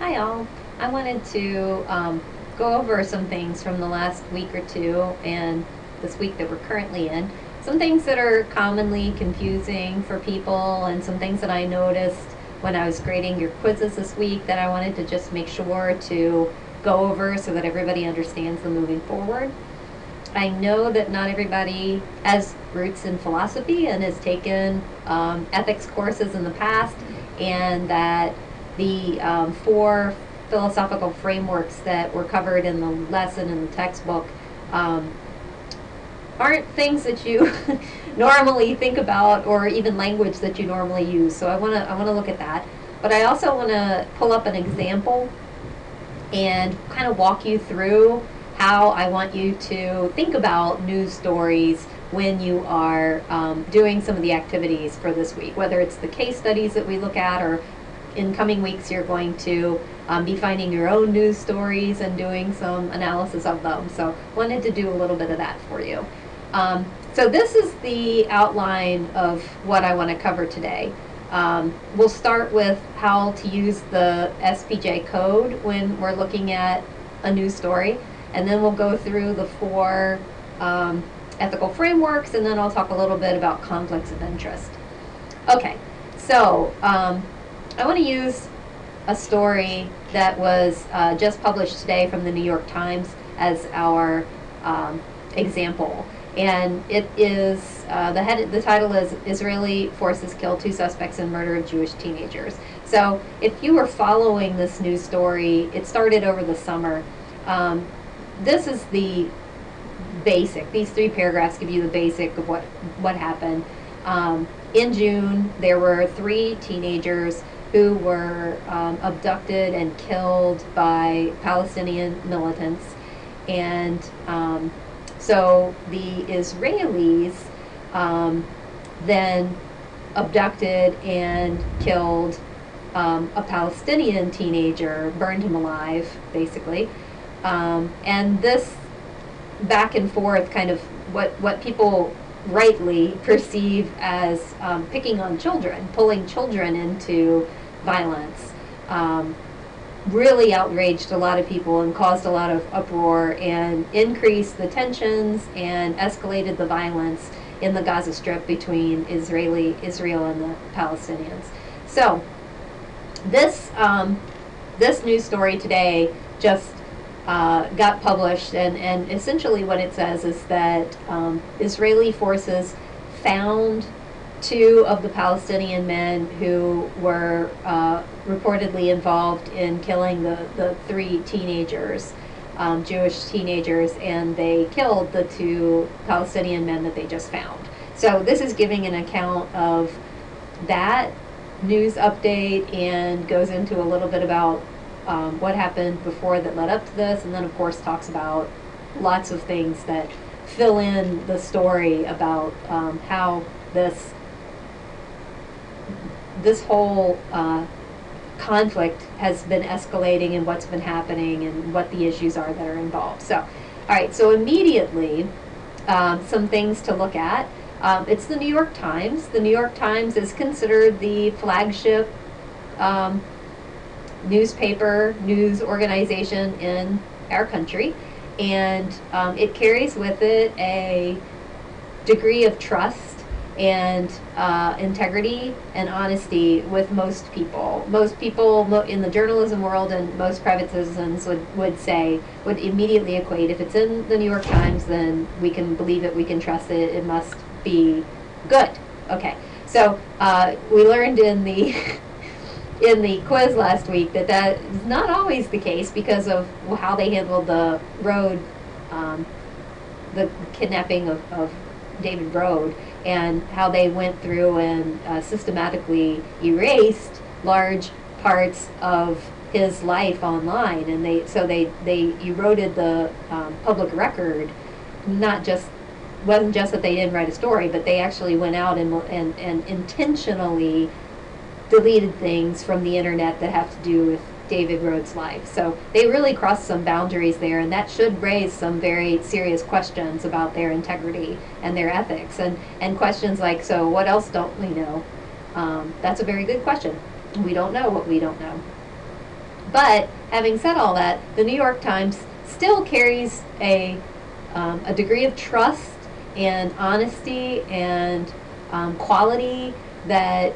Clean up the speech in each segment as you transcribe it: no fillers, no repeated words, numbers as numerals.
Hi all. I wanted to go over some things from the last week or two and this week that we're currently in. Some things that are commonly confusing for people and some things that I noticed when I was grading your quizzes this week that I wanted to just make sure to go over so that everybody understands them moving forward. I know that not everybody has roots in philosophy and has taken ethics courses in the past, and that the four philosophical frameworks that were covered in the lesson in the textbook um, aren't things that you normally think about or even language that you normally use. So I want to look at that. But I also want to pull up an example and kind of walk you through how I want you to think about news stories when you are doing some of the activities for this week, whether it's the case studies that we look at, or in coming weeks you're going to be finding your own news stories and doing some analysis of them. So wanted to do a little bit of that for you. So this is the outline of what I want to cover today. We'll start with how to use the SPJ code when we're looking at a news story, and then we'll go through the four ethical frameworks, and then I'll talk a little bit about conflicts of interest. Okay, so I want to use a story that was just published today from the New York Times as our example. And it is the title is Israeli Forces Kill Two Suspects in Murder of Jewish Teenagers. So if you were following this news story, it started over the summer. This is the basic. These three paragraphs give you the basic of what happened. In June, there were three teenagers who were abducted and killed by Palestinian militants, and so the Israelis then abducted and killed a Palestinian teenager, burned him alive, basically. And this back and forth, kind of what people rightly perceive as picking on children, pulling children into violence, really outraged a lot of people and caused a lot of uproar and increased the tensions and escalated the violence in the Gaza Strip between Israel and the Palestinians. So this news story today just got published, and essentially what it says is that Israeli forces found two of the Palestinian men who were reportedly involved in killing the three teenagers, Jewish teenagers, and they killed the two Palestinian men that they just found. So this is giving an account of that news update and goes into a little bit about what happened before that led up to this, and then of course talks about lots of things that fill in the story about how this whole conflict has been escalating and what's been happening and what the issues are that are involved. So, all right, so immediately, some things to look at. It's the New York Times. The New York Times is considered the flagship newspaper, news organization in our country, and it carries with it a degree of trust and integrity and honesty with most people. Most people in the journalism world and most private citizens would immediately equate, if it's in the New York Times, then we can believe it, we can trust it, it must be good. Okay, so we learned in the in the quiz last week that is not always the case because of how they handled the kidnapping of David Rode, and how they went through and systematically erased large parts of his life online, and they eroded the public record. Not just wasn't just that they didn't write a story, but they actually went out and intentionally deleted things from the internet that have to do with David Rhodes' life. So they really crossed some boundaries there, and that should raise some very serious questions about their integrity and their ethics, and questions like, so what else don't we know? That's a very good question. We don't know what we don't know. But having said all that, the New York Times still carries a degree of trust and honesty and quality that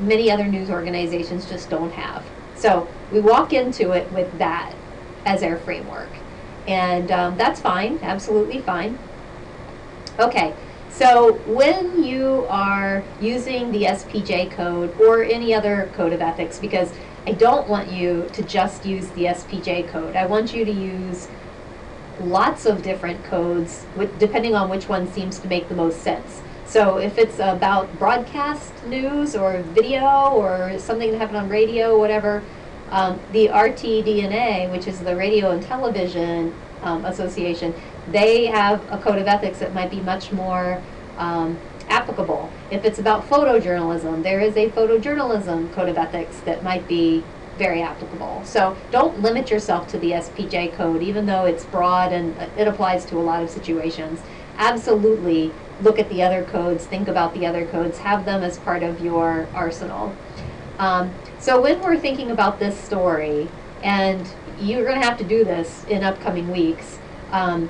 many other news organizations just don't have. So we walk into it with that as our framework. And that's fine, absolutely fine. Okay, so when you are using the SPJ code or any other code of ethics, because I don't want you to just use the SPJ code, I want you to use lots of different codes depending on which one seems to make the most sense. So if it's about broadcast news or video or something that happened on radio, whatever, the RTDNA, which is the Radio and Television Association, they have a code of ethics that might be much more applicable. If it's about photojournalism, there is a photojournalism code of ethics that might be very applicable. So don't limit yourself to the SPJ code, even though it's broad and it applies to a lot of situations. Absolutely look at the other codes, think about the other codes, have them as part of your arsenal. So when we're thinking about this story, and you're going to have to do this in upcoming weeks, I'm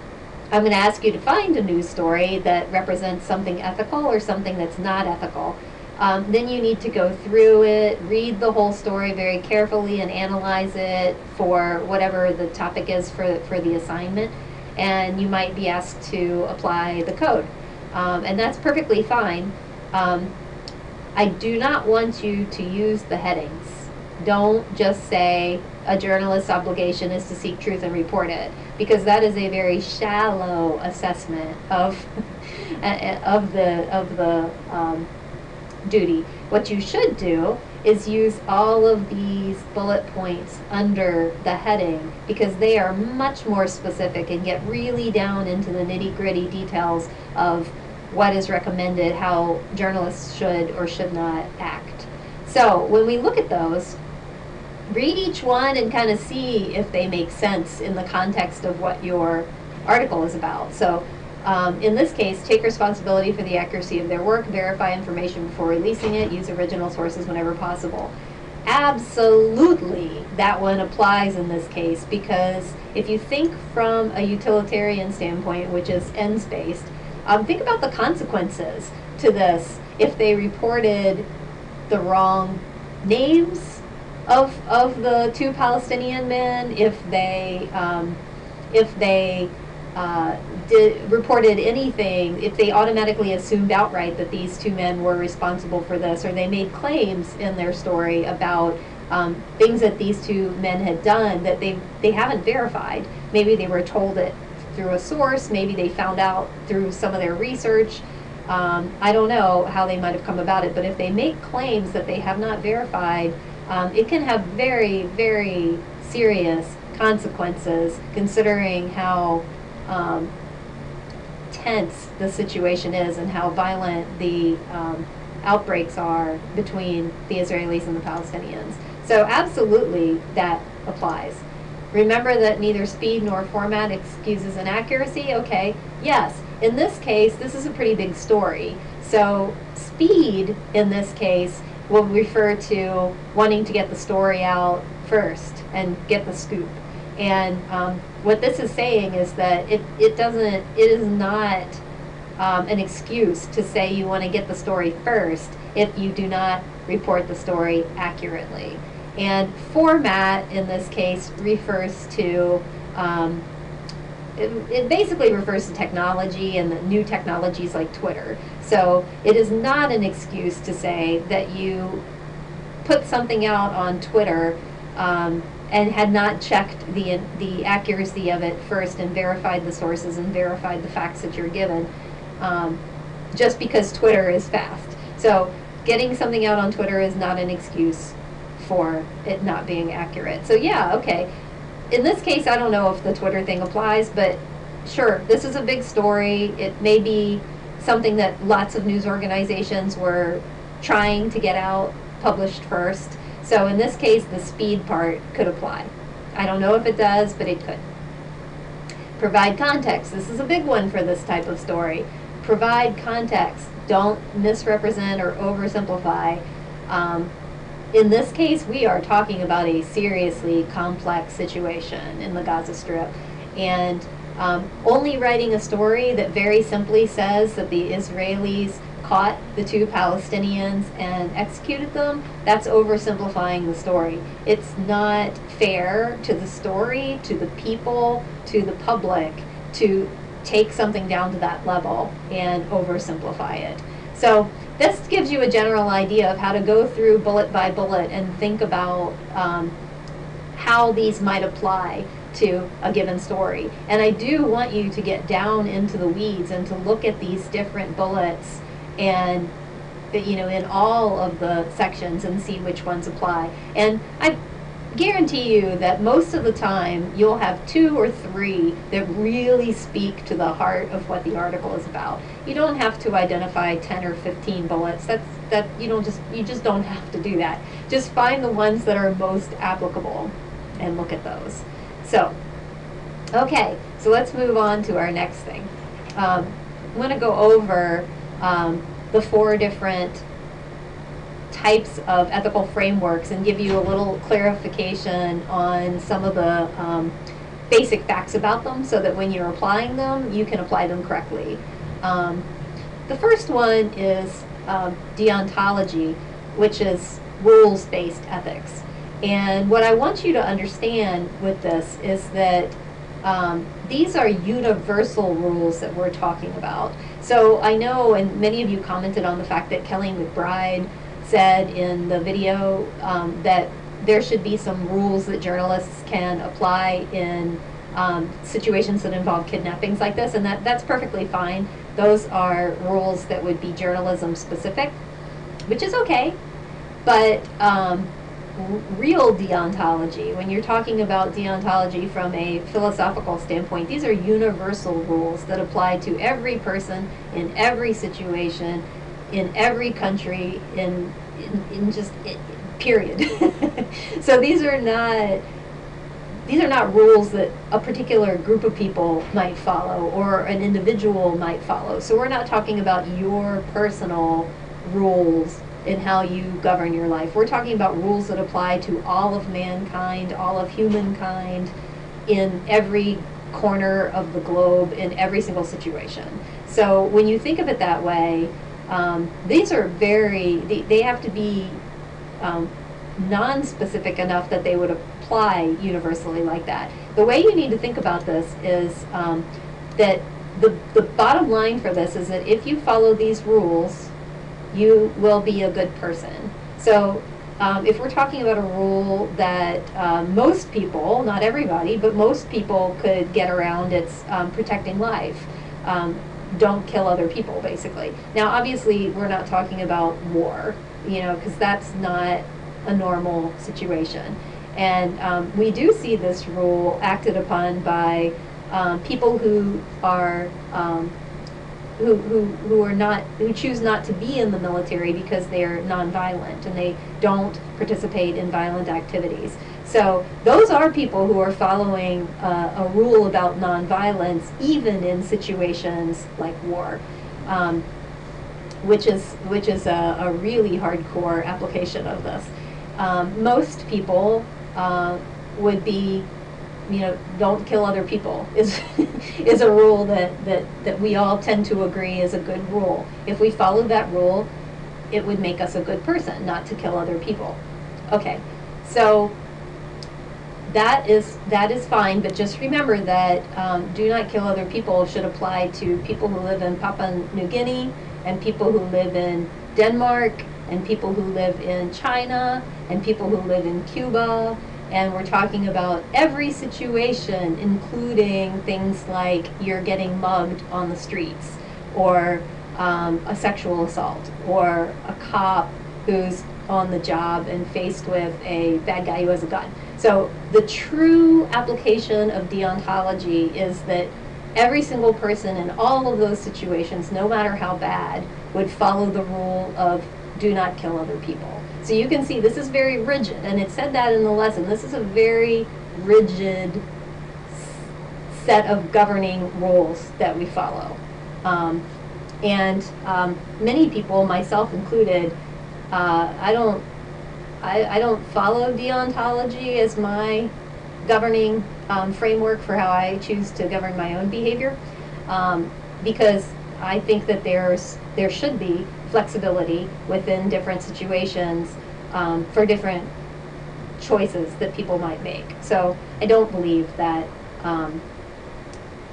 going to ask you to find a news story that represents something ethical or something that's not ethical. Then you need to go through it, read the whole story very carefully and analyze it for whatever the topic is for the assignment, and you might be asked to apply the code. And that's perfectly fine. I do not want you to use the headings. Don't just say a journalist's obligation is to seek truth and report it, because that is a very shallow assessment of the duty. What you should do is use all of these bullet points under the heading, because they are much more specific and get really down into the nitty-gritty details of what is recommended, how journalists should or should not act. So when we look at those, read each one and kind of see if they make sense in the context of what your article is about. So in this case, take responsibility for the accuracy of their work, verify information before releasing it, use original sources whenever possible. Absolutely, that one applies in this case, because if you think from a utilitarian standpoint, which is ends-based, think about the consequences to this if they reported the wrong names of the two Palestinian men, if they reported anything, if they automatically assumed outright that these two men were responsible for this, or they made claims in their story about things that these two men had done that they haven't verified. Maybe they were told it through a source, maybe they found out through some of their research. I don't know how they might have come about it, but if they make claims that they have not verified, it can have very, very serious consequences, considering how tense the situation is and how violent the outbreaks are between the Israelis and the Palestinians. So absolutely that applies. Remember that neither speed nor format excuses inaccuracy. Okay, yes, in this case, this is a pretty big story. So speed in this case will refer to wanting to get the story out first and get the scoop. And what this is saying is that it is not an excuse to say you want to get the story first if you do not report the story accurately. And format in this case refers to, it basically refers to technology and the new technologies like Twitter. So it is not an excuse to say that you put something out on Twitter and had not checked the accuracy of it first and verified the sources and verified the facts that you're given, just because Twitter is fast. So getting something out on Twitter is not an excuse for it not being accurate. So yeah, okay. In this case, I don't know if the Twitter thing applies, but sure, this is a big story. It may be something that lots of news organizations were trying to get out published first. So in this case, the speed part could apply. I don't know if it does, but it could. Provide context. This is a big one for this type of story. Provide context. Don't misrepresent or oversimplify. in this case, we are talking about a seriously complex situation in the Gaza Strip. And only writing a story that very simply says that the Israelis caught the 2 Palestinians and executed them, that's oversimplifying the story. It's not fair to the story, to the people, to the public to take something down to that level and oversimplify it. So this gives you a general idea of how to go through bullet by bullet and think about how these might apply to a given story. And I do want you to get down into the weeds and to look at these different bullets and, you know, in all of the sections and see which ones apply. And I guarantee you that most of the time you'll have 2 or 3 that really speak to the heart of what the article is about. You don't have to identify 10 or 15 bullets. You just don't have to do that. Just find the ones that are most applicable and look at those. So, okay, so let's move on to our next thing. I'm going to go over the 4 different types of ethical frameworks and give you a little clarification on some of the basic facts about them so that when you're applying them, you can apply them correctly. The first one is deontology, which is rules-based ethics. And what I want you to understand with this is that these are universal rules that we're talking about. So I know, and many of you commented on the fact that Kelly McBride said in the video that there should be some rules that journalists can apply in situations that involve kidnappings like this, and that's perfectly fine. Those are rules that would be journalism specific, which is okay. But real deontology, when you're talking about deontology from a philosophical standpoint, these are universal rules that apply to every person in every situation, in every country, in period. So these are not rules that a particular group of people might follow or an individual might follow. So we're not talking about your personal rules in how you govern your life. We're talking about rules that apply to all of mankind, all of humankind, in every corner of the globe, in every single situation. So when you think of it that way, these are they have to be non-specific enough that they would apply universally like that. The way you need to think about this is that the bottom line for this is that if you follow these rules, you will be a good person. So if we're talking about a rule that most people, not everybody, but most people could get around, it's protecting life. Don't kill other people, basically. Now, obviously, we're not talking about war, because that's not a normal situation. And we do see this rule acted upon by people who are who choose not to be in the military because they're nonviolent and they don't participate in violent activities. So those are people who are following a rule about nonviolence, even in situations like war, which is a really hardcore application of this. Most people would be, don't kill other people is is a rule that we all tend to agree is a good rule. If we followed that rule, it would make us a good person, not to kill other people. Okay, so that is fine, but just remember that do not kill other people should apply to people who live in Papua New Guinea, and people who live in Denmark, and people who live in China, and people who live in Cuba. And we're talking about every situation, including things like you're getting mugged on the streets, or a sexual assault, or a cop who's on the job and faced with a bad guy who has a gun. So the true application of deontology is that every single person in all of those situations, no matter how bad, would follow the rule of do not kill other people. So you can see this is very rigid, and it said that in the lesson. This is a very rigid set of governing rules that we follow. And many people, myself included, I I don't follow deontology as my governing framework for how I choose to govern my own behavior, because I think that there should be flexibility within different situations for different choices that people might make. So I don't believe that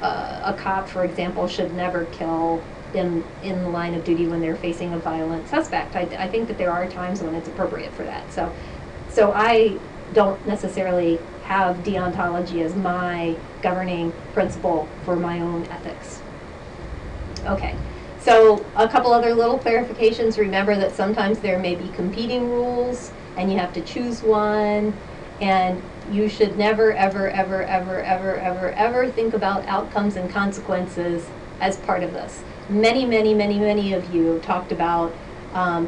a cop, for example, should never kill in the line of duty when they're facing a violent suspect. I think that there are times when it's appropriate for that. So I don't necessarily have deontology as my governing principle for my own ethics. Okay, so a couple other little clarifications. Remember that sometimes there may be competing rules and you have to choose one, and you should never, ever, ever, ever, ever, ever, ever think about outcomes and consequences as part of this. Many, many, many, many of you talked about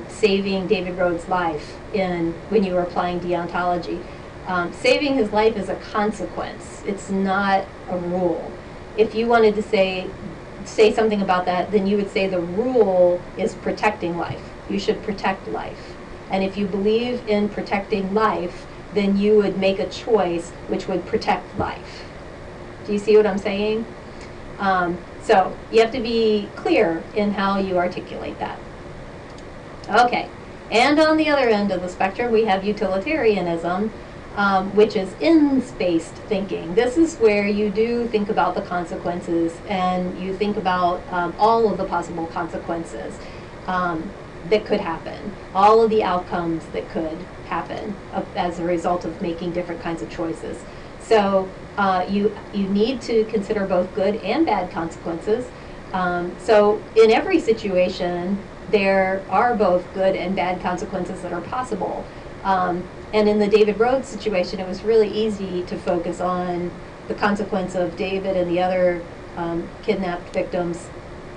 saving David Rhodes' life when you were applying deontology. Saving his life is a consequence. It's not a rule. If you wanted to say something about that, then you would say the rule is protecting life. You should protect life. And if you believe in protecting life, then you would make a choice which would protect life. Do you see what I'm saying? So you have to be clear in how you articulate that. Okay, and on the other end of the spectrum, we have utilitarianism, which is in-spaced thinking. This is where you do think about the consequences, and you think about all of the possible consequences that could happen, all of the outcomes that could happen as a result of making different kinds of choices. So you need to consider both good and bad consequences. So in every situation, there are both good and bad consequences that are possible. And in the David Rhodes situation, it was really easy to focus on the consequence of David and the other kidnapped victims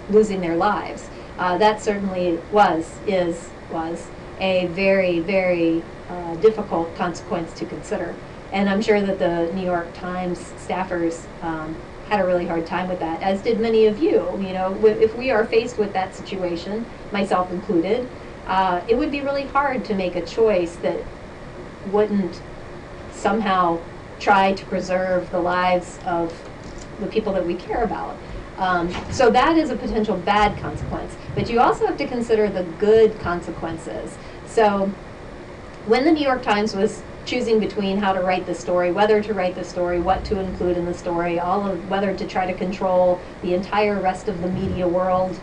losing their lives. That certainly was a very, very difficult consequence to consider. And I'm sure that the New York Times staffers had a really hard time with that, as did many of you. You know, if we are faced with that situation, myself included, it would be really hard to make a choice that wouldn't somehow try to preserve the lives of the people that we care about. So that is a potential bad consequence. But you also have to consider the good consequences. So when the New York Times was choosing between how to write the story, whether to write the story, what to include in the story, whether to try to control the entire rest of the media world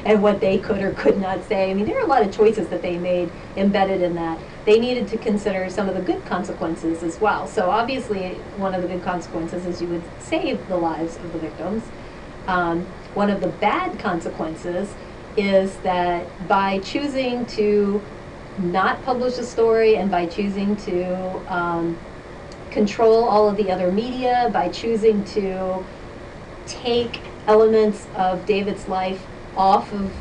and what they could or could not say. I mean, there are a lot of choices that they made embedded in that. They needed to consider some of the good consequences as well. So obviously, one of the good consequences is you would save the lives of the victims. One of the bad consequences is that by choosing to not publish a story, and by choosing to control all of the other media, by choosing to take elements of David's life off of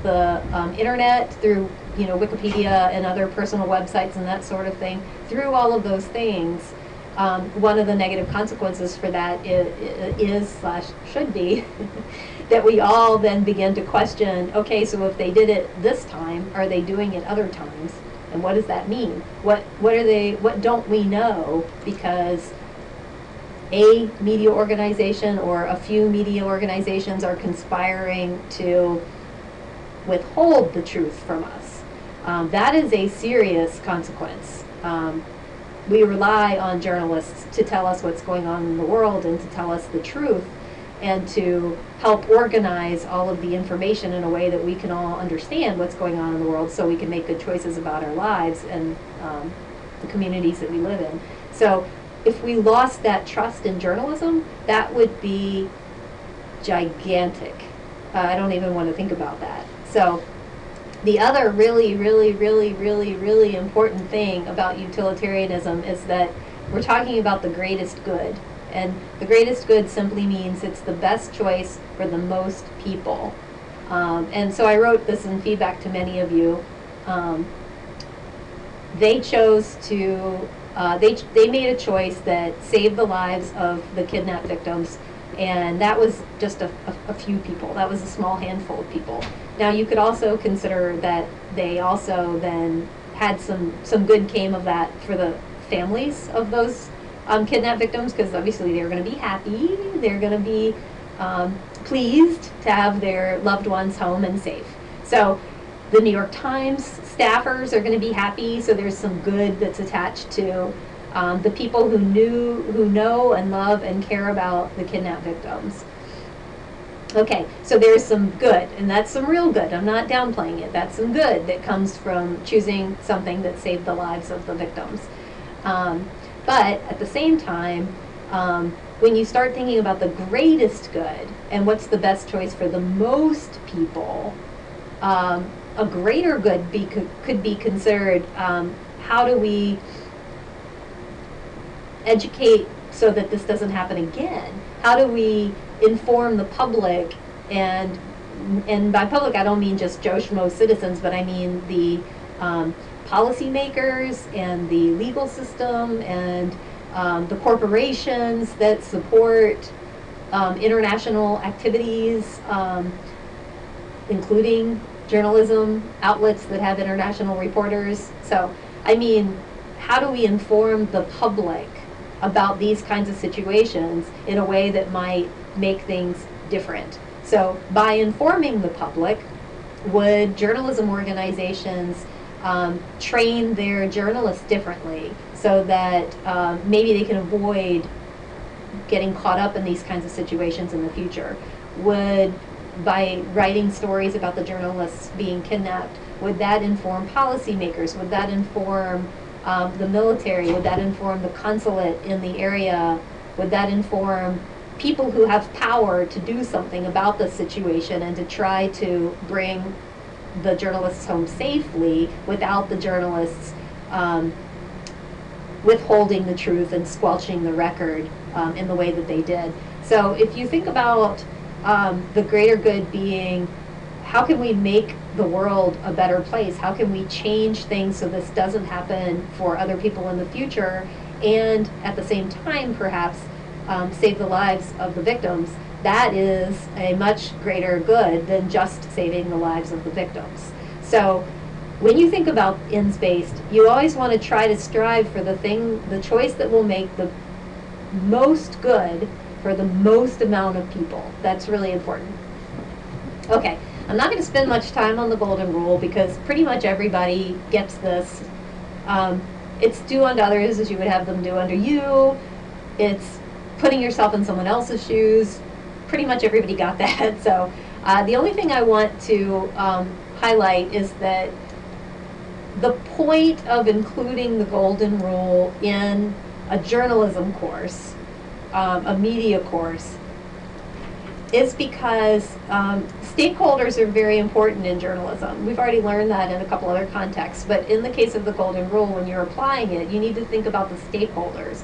the internet through, you know, Wikipedia and other personal websites and that sort of thing, through all of those things, one of the negative consequences for that should be that we all then begin to question, okay, so if they did it this time, are they doing it other times? And what does that mean? What don't we know? Because a media organization or a few media organizations are conspiring to withhold the truth from us. That is a serious consequence. We rely on journalists to tell us what's going on in the world and to tell us the truth and to help organize all of the information in a way that we can all understand what's going on in the world so we can make good choices about our lives and the communities that we live in. So if we lost that trust in journalism, that would be gigantic. I don't even want to think about that. So the other really, really, really, really, really important thing about utilitarianism is that we're talking about the greatest good. And the greatest good simply means it's the best choice for the most people. And so I wrote this in feedback to many of you. They chose to, they made a choice that saved the lives of the kidnapped victims, and that was just a few people. That was a small handful of people. Now you could also consider that they also then had some good came of that for the families of those kidnapped victims, because obviously they're going to be happy, they're going to be pleased to have their loved ones home and safe. So the New York Times staffers are going to be happy, so there's some good that's attached to the people who know and love and care about the kidnapped victims. Okay, so there's some good, and that's some real good. I'm not downplaying it. That's some good that comes from choosing something that saved the lives of the victims. But at the same time, when you start thinking about the greatest good and what's the best choice for the most people, a greater good could be considered, how do we educate so that this doesn't happen again? How do we inform the public, and by public I don't mean just Joe Schmo citizens, but I mean the policymakers and the legal system and the corporations that support international activities, including journalism outlets that have international reporters. So, I mean, how do we inform the public about these kinds of situations in a way that might make things different? So, by informing the public, would journalism organizations train their journalists differently so that maybe they can avoid getting caught up in these kinds of situations in the future? Would, by writing stories about the journalists being kidnapped, would that inform policymakers? Would that inform the military? Would that inform the consulate in the area? Would that inform people who have power to do something about the situation and to try to bring the journalists home safely without the journalists withholding the truth and squelching the record in the way that they did? So if you think about the greater good being, how can we make the world a better place? How can we change things so this doesn't happen for other people in the future, and at the same time perhaps save the lives of the victims? That is a much greater good than just saving the lives of the victims. So when you think about ends-based, you always want to try to strive for the choice that will make the most good for the most amount of people. That's really important. Okay, I'm not going to spend much time on the golden rule because pretty much everybody gets this. It's do unto others as you would have them do unto you. It's putting yourself in someone else's shoes. Pretty much everybody got that. So the only thing I want to highlight is that the point of including the golden rule in a journalism course, a media course, is because stakeholders are very important in journalism. We've already learned that in a couple other contexts, but in the case of the golden rule, when you're applying it, you need to think about the stakeholders.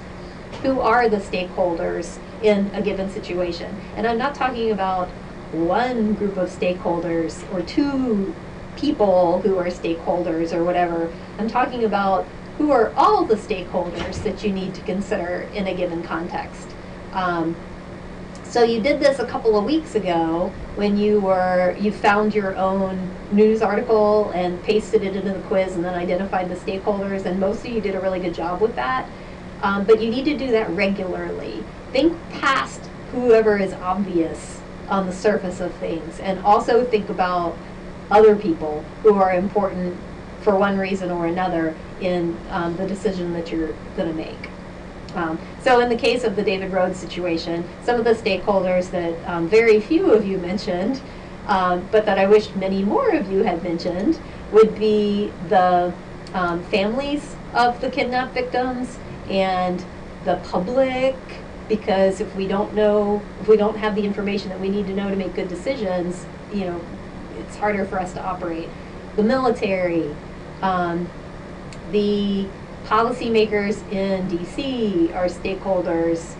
Who are the stakeholders in a given situation? And I'm not talking about one group of stakeholders or two people who are stakeholders or whatever. I'm talking about who are all the stakeholders that you need to consider in a given context. So you did this a couple of weeks ago when you found your own news article and pasted it into the quiz and then identified the stakeholders, and most of you did a really good job with that. But you need to do that regularly. Think past whoever is obvious on the surface of things, and also think about other people who are important for one reason or another in the decision that you're going to make. So in the case of the David Rhodes situation, some of the stakeholders that very few of you mentioned, but that I wish many more of you had mentioned, would be the families of the kidnapped victims and the public, because if we don't have the information that we need to know to make good decisions, it's harder for us to operate. The military, the policymakers in DC are stakeholders.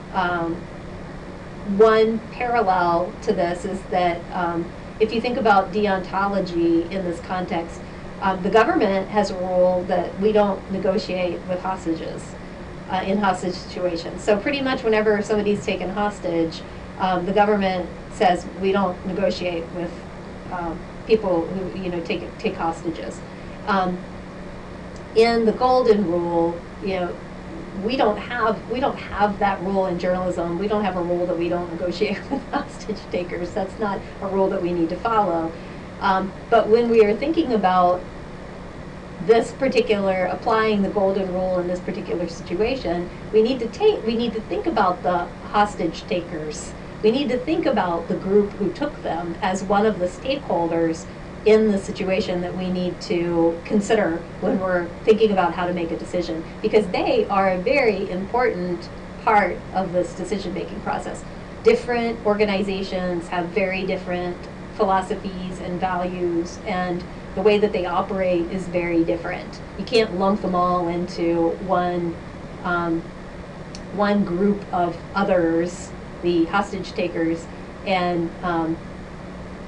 One parallel to this is that if you think about deontology in this context, the government has a rule that we don't negotiate with hostages in hostage situations. So pretty much whenever somebody's taken hostage, the government says we don't negotiate with people who take hostages. in the golden rule, we don't have that rule in journalism. We don't have a rule that we don't negotiate with hostage takers. That's not a rule that we need to follow. But when we are thinking about this particular, applying the golden rule in this particular situation, we need to think about the hostage takers. We need to think about the group who took them as one of the stakeholders in the situation that we need to consider when we're thinking about how to make a decision, because they are a very important part of this decision-making process. Different organizations have very different philosophies and values, and the way that they operate is very different. You can't lump them all into one group of others, the hostage takers, and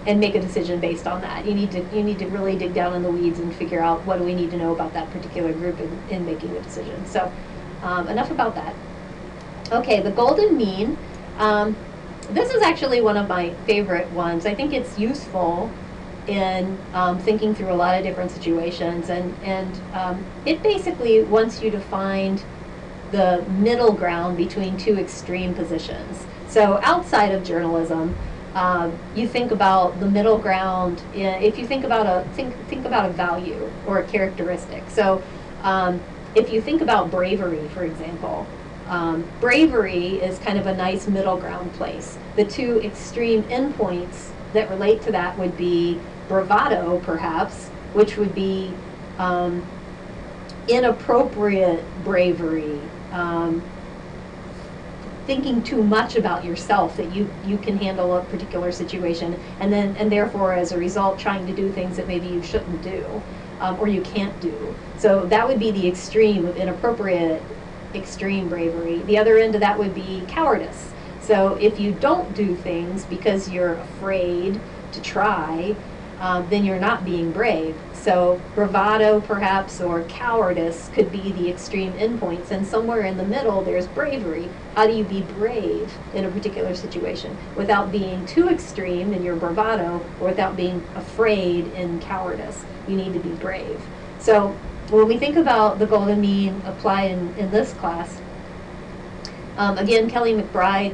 make a decision based on that. You need to really dig down in the weeds and figure out what do we need to know about that particular group in making a decision. So enough about that. Okay, the golden mean. This is actually one of my favorite ones. I think it's useful in thinking through a lot of different situations, and it basically wants you to find the middle ground between two extreme positions. So outside of journalism, you think about the middle ground. If you think about a value or a characteristic. So if you think about bravery, for example, bravery is kind of a nice middle ground place. The two extreme endpoints that relate to that would be bravado, perhaps, which would be inappropriate bravery, thinking too much about yourself, that you can handle a particular situation, and therefore as a result trying to do things that maybe you shouldn't do, or you can't do. So that would be the extreme of inappropriate extreme bravery. The other end of that would be cowardice. So if you don't do things because you're afraid to try, then you're not being brave. So bravado, perhaps, or cowardice could be the extreme endpoints, and somewhere in the middle there's bravery. How do you be brave in a particular situation without being too extreme in your bravado, or without being afraid in cowardice? You need to be brave. So when we think about the golden mean applied in this class, again, Kelly McBride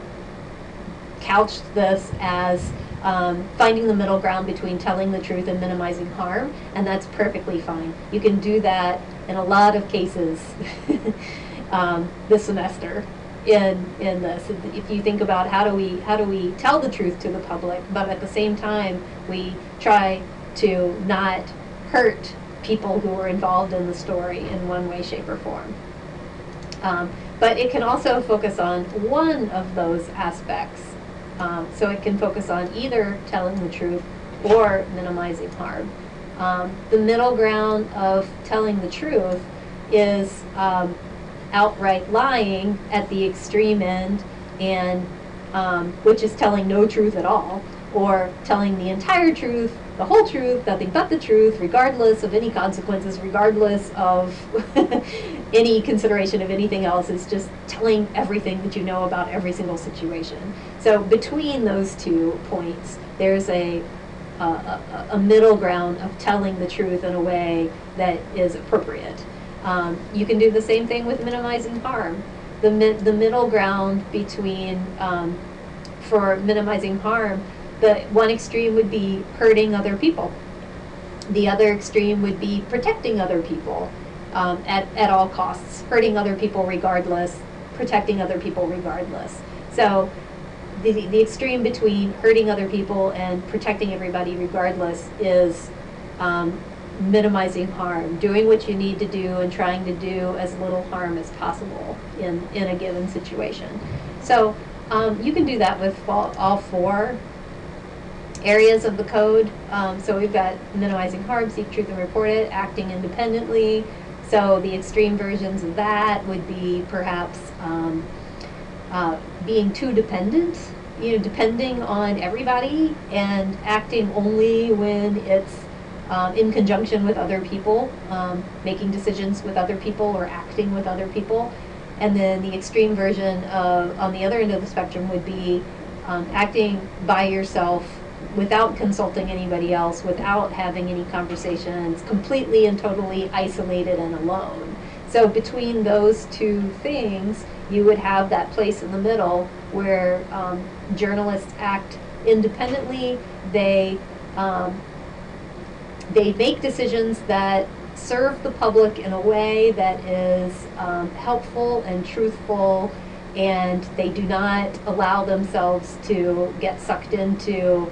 couched this as finding the middle ground between telling the truth and minimizing harm, and that's perfectly fine. You can do that in a lot of cases this semester in this. If you think about how do we tell the truth to the public, but at the same time we try to not hurt people who are involved in the story in one way, shape, or form. But it can also focus on one of those aspects. So it can focus on either telling the truth or minimizing harm. The middle ground of telling the truth is outright lying at the extreme end, and which is telling no truth at all, or telling the entire truth, the whole truth, nothing but the truth, regardless of any consequences, regardless of any consideration of anything else. Is just telling everything that you know about every single situation. So between those 2 points, there's a middle ground of telling the truth in a way that is appropriate. You can do the same thing with minimizing harm. The middle ground between, for minimizing harm, the one extreme would be hurting other people. The other extreme would be protecting other people at all costs, hurting other people regardless, protecting other people regardless. So the extreme between hurting other people and protecting everybody regardless is minimizing harm, doing what you need to do and trying to do as little harm as possible in a given situation. So you can do that with all 4 areas of the code. So we've got minimizing harm, seek truth and report it, acting independently. So the extreme versions of that would be perhaps being too dependent, depending on everybody and acting only when it's in conjunction with other people, making decisions with other people or acting with other people. And then the extreme version on the other end of the spectrum would be acting by yourself without consulting anybody else, without having any conversations, completely and totally isolated and alone. So between those two things, you would have that place in the middle where journalists act independently. They make decisions that serve the public in a way that is helpful and truthful, and they do not allow themselves to get sucked into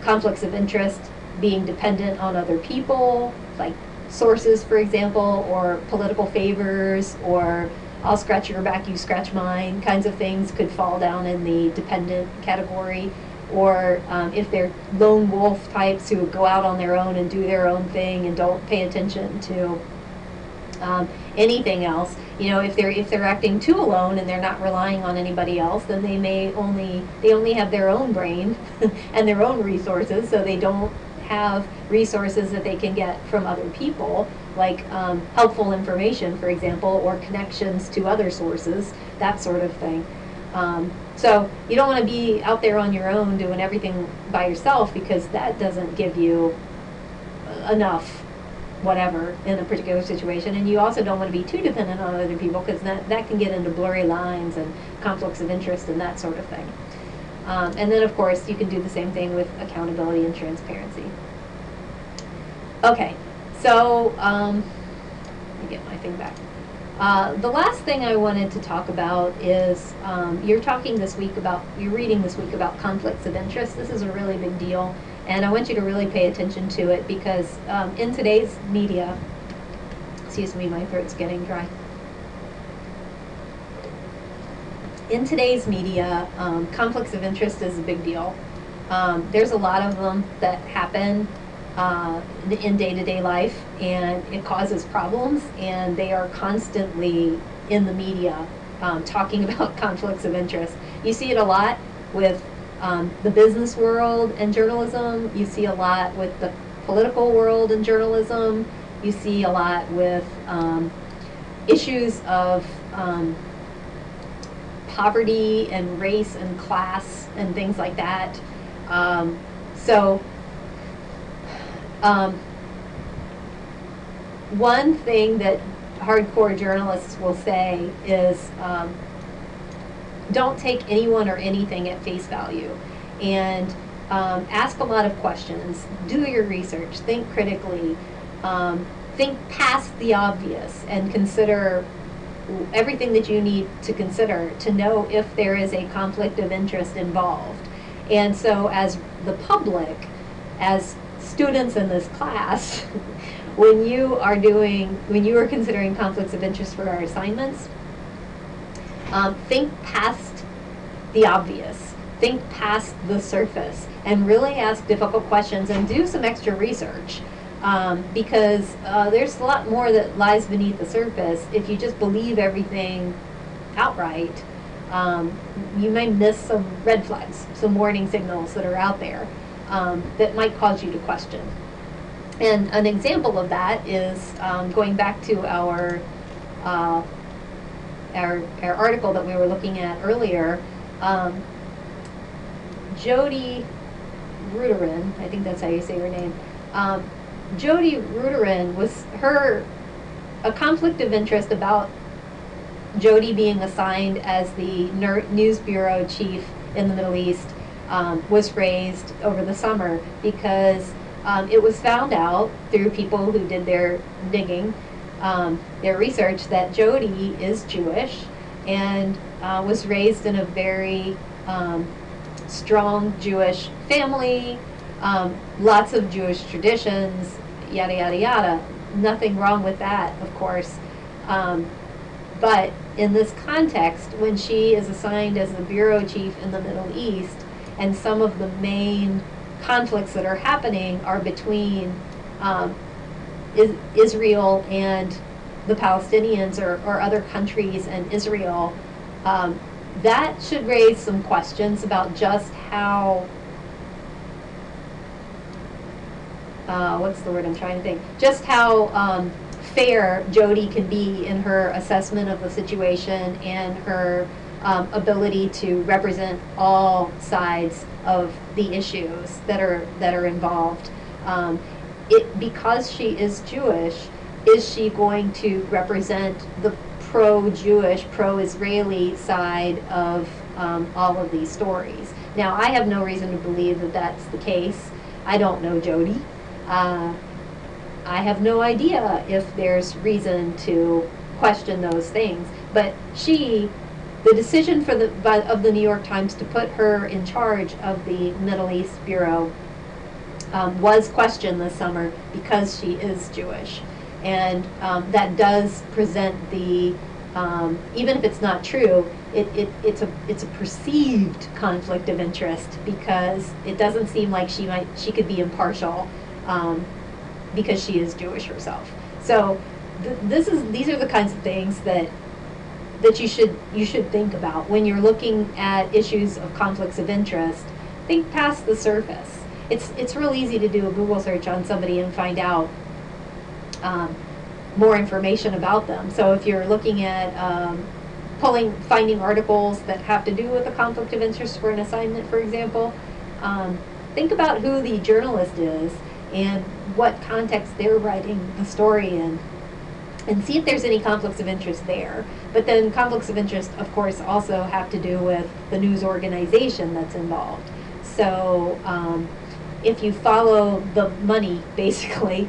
conflicts of interest, being dependent on other people, like sources, for example, or political favors, or I'll scratch your back, you scratch mine kinds of things could fall down in the dependent category. Or if they're lone wolf types who go out on their own and do their own thing and don't pay attention to anything else. You know, if they're acting too alone and they're not relying on anybody else, then they only have their own brain and their own resources, so they don't have resources that they can get from other people, like helpful information, for example, or connections to other sources, that sort of thing. So you don't want to be out there on your own doing everything by yourself, because that doesn't give you enough whatever in a particular situation. And you also don't want to be too dependent on other people, because that can get into blurry lines and conflicts of interest and that sort of thing. And then, of course, you can do the same thing with accountability and transparency. Okay, so let me get my thing back. The last thing I wanted to talk about is you're reading this week about conflicts of interest. This is a really big deal, and I want you to really pay attention to it, because in today's media, excuse me, my throat's getting dry. In today's media, conflicts of interest is a big deal. There's a lot of them that happen in day-to-day life, and it causes problems, and they are constantly in the media talking about conflicts of interest. You see it a lot with the business world and journalism. You see a lot with the political world and journalism. You see a lot with issues of poverty and race and class and things like that. One thing that hardcore journalists will say is don't take anyone or anything at face value, and ask a lot of questions, do your research, think critically, think past the obvious, and consider everything that you need to consider to know if there is a conflict of interest involved. And so as the public, as students in this class, when you are considering conflicts of interest for our assignments, think past the obvious, think past the surface, and really ask difficult questions and do some extra research. Because there's a lot more that lies beneath the surface. If you just believe everything outright, you may miss some red flags, some warning signals that are out there that might cause you to question. And an example of that is going back to our article that we were looking at earlier. Jody Ruderin, I think that's how you say her name. Jody Ruderin was a conflict of interest about Jody being assigned as the news bureau chief in the Middle East was raised over the summer, because it was found out through people who did their digging, their research, that Jody is Jewish and was raised in a very strong Jewish family, lots of Jewish traditions, yada, yada, yada. Nothing wrong with that, of course. But in this context, when she is assigned as the bureau chief in the Middle East, and some of the main conflicts that are happening are between Israel and the Palestinians, or other countries and Israel, that should raise some questions about just how what's the word I'm trying to think? Just how fair Jody can be in her assessment of the situation and her ability to represent all sides of the issues that are involved. Because she is Jewish, is she going to represent the pro-Jewish, pro-Israeli side of all of these stories? Now, I have no reason to believe that that's the case. I don't know Jodi. I have no idea if there's reason to question those things. But the decision of the New York Times to put her in charge of the Middle East Bureau was questioned this summer because she is Jewish. And that does present the, even if it's not true, it's a perceived conflict of interest, because it doesn't seem like she could be impartial because she is Jewish herself. So these are the kinds of things that you should think about when you're looking at issues of conflicts of interest. Think past the surface. It's real easy to do a Google search on somebody and find out more information about them. So if you're looking at finding articles that have to do with a conflict of interest for an assignment, for example, think about who the journalist is and what context they're writing the story in, and see if there's any conflicts of interest there. But then conflicts of interest, of course, also have to do with the news organization that's involved. So if you follow the money, basically,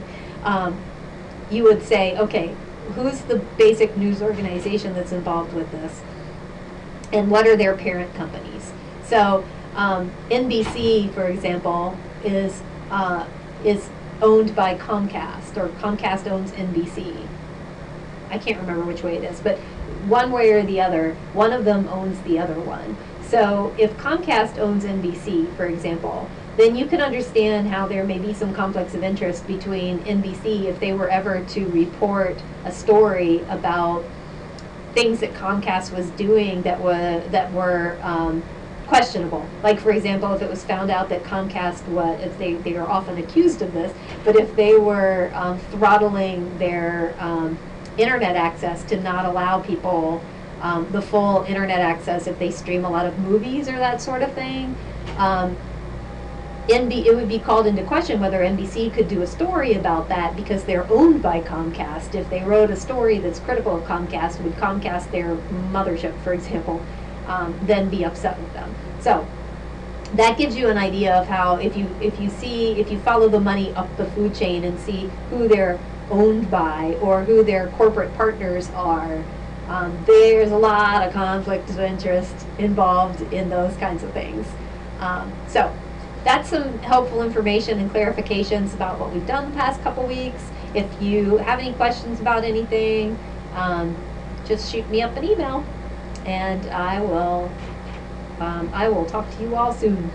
you would say, okay, who's the basic news organization that's involved with this, and what are their parent companies? So NBC, for example, is owned by Comcast, or Comcast owns NBC. I can't remember which way it is, but one way or the other, one of them owns the other one. So if Comcast owns NBC, for example, then you can understand how there may be some conflicts of interest between NBC if they were ever to report a story about things that Comcast was doing that were questionable. Like, for example, if it was found out that Comcast if they are often accused of this, but if they were throttling their internet access to not allow people the full internet access if they stream a lot of movies or that sort of thing, it would be called into question whether NBC could do a story about that, because they're owned by Comcast. If they wrote a story that's critical of Comcast, would Comcast, their mothership, for example, then be upset with them? So that gives you an idea of how, if you follow the money up the food chain and see who they're owned by or who their corporate partners are, there's a lot of conflict of interest involved in those kinds of things. So that's some helpful information and clarifications about what we've done the past couple weeks. If you have any questions about anything, just shoot me up an email, and I will talk to you all soon.